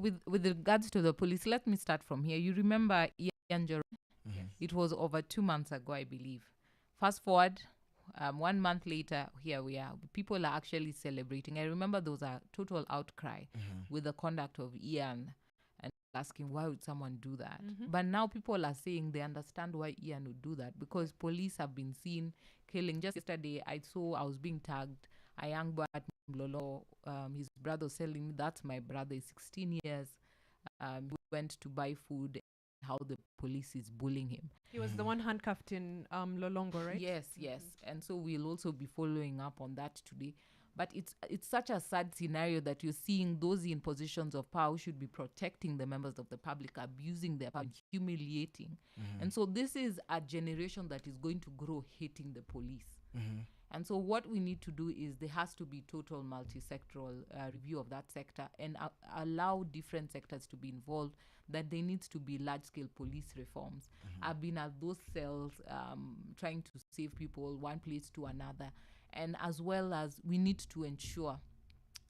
with regards to the police, let me start from here. You remember Ian Jerome? Mm-hmm. It was over 2 months ago, I believe. Fast forward, 1 month later, here we are. People are actually celebrating. I remember there was a total outcry with the conduct of Ian and asking why would someone do that. But now people are saying they understand why Ian would do that, because police have been seen killing. Just yesterday, I was being tagged. A young boy at Mlolo, his brother was telling me, that's my brother, he's 16 years. He went to buy food, how the police is bullying him. He was the one handcuffed in Lolongo, right? Yes. And so we'll also be following up on that today. But it's such a sad scenario that you're seeing those in positions of power who should be protecting the members of the public, abusing their power, humiliating. And so this is a generation that is going to grow hating the police. And so what we need to do is there has to be total multi-sectoral review of that sector, and allow different sectors to be involved, that there needs to be large-scale police reforms. I've been at those cells trying to save people one place to another, and as well as we need to ensure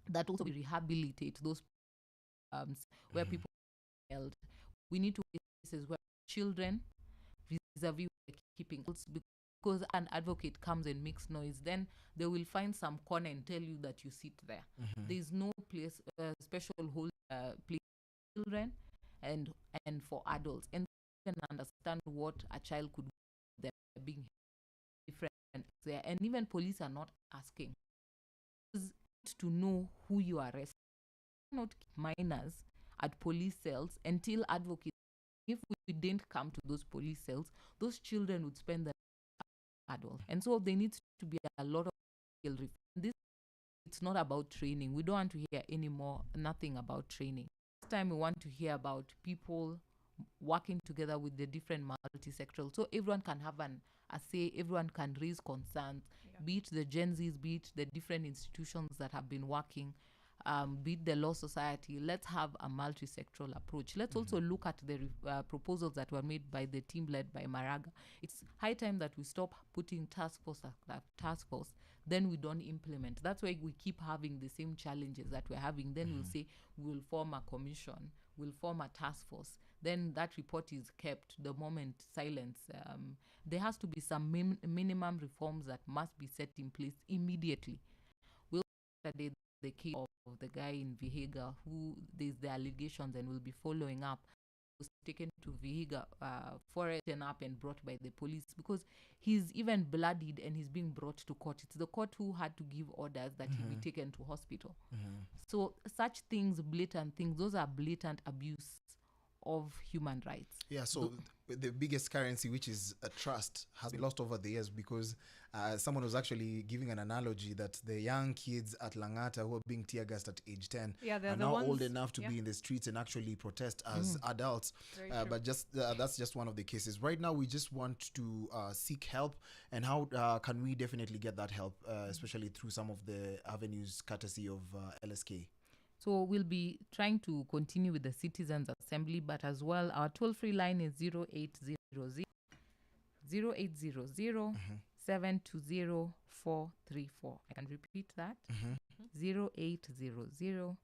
that also we rehabilitate those where people are held. We need to places where children vis-a-vis keeping, because an advocate comes and makes noise, then they will find some corner and tell you that you sit there. There's no place, special hold place for children and for adults, and they can understand what a child could be there being different there. And even police are not asking to know who you arrest. Not minors at police cells until advocates. If we didn't come to those police cells, those children would spend the adults. And so there needs to be a lot of skill. This, it's not about training. We don't want to hear nothing about training. This time we want to hear about people working together with the different multi-sectoral, so everyone can have a say, everyone can raise concerns, be it the Gen Zs, be it the different institutions that have been working, be it the law society. Let's have a multi-sectoral approach. Let's also look at the proposals that were made by the team led by Maraga. It's high time that we stop putting task force after task force, then we don't implement. That's why we keep having the same challenges that we're having. Then we'll say we'll form a commission, we'll form a task force, then that report is kept. The moment silence. There has to be some minimum reforms that must be set in place immediately. We'll study the case of the guy in Vihiga who there's the allegations, and will be following up. Was taken to Vihiga forest and up and brought by the police, because he's even bloodied and he's being brought to court. It's the court who had to give orders that he be taken to hospital. So such things, blatant things, those are blatant abuse of human rights. Yeah, so the biggest currency, which is trust, has been lost over the years, because someone was actually giving an analogy that the young kids at Langata who are being tear gassed at age 10 are now old enough to be in the streets and actually protest as adults. But just that's just one of the cases. Right now, we just want to seek help. And how can we definitely get that help, especially through some of the avenues courtesy of Lsk? So we'll be trying to continue with the Citizens Assembly, but as well, our toll-free line is 0800 720 434. I can repeat that. 0800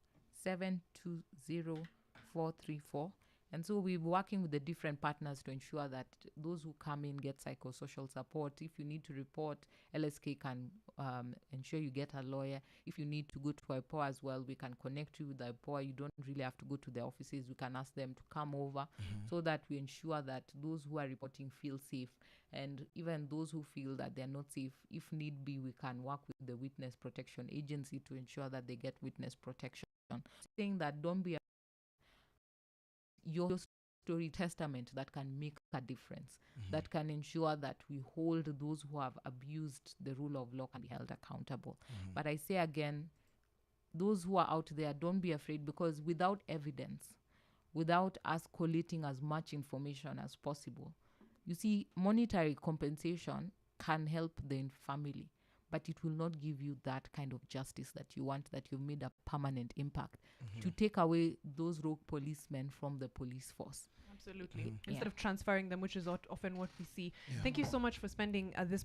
720 434. And so we're working with the different partners to ensure that those who come in get psychosocial support. If you need to report, Lsk can ensure you get a lawyer. If you need to go to IPOA as well, we can connect you with IPOA. You don't really have to go to the offices. We can ask them to come over so that we ensure that those who are reporting feel safe. And even those who feel that they're not safe, if need be, we can work with the Witness Protection Agency to ensure that they get witness protection. Saying that don't be your story testament that can make a difference, that can ensure that we hold those who have abused the rule of law and be held accountable. But I say again, those who are out there, don't be afraid, because without evidence, without us collating as much information as possible, you see, monetary compensation can help the family, but it will not give you that kind of justice that you want, that you've made a permanent impact to take away those rogue policemen from the police force. Absolutely. Instead of transferring them, which is often what we see. Thank you so much for spending this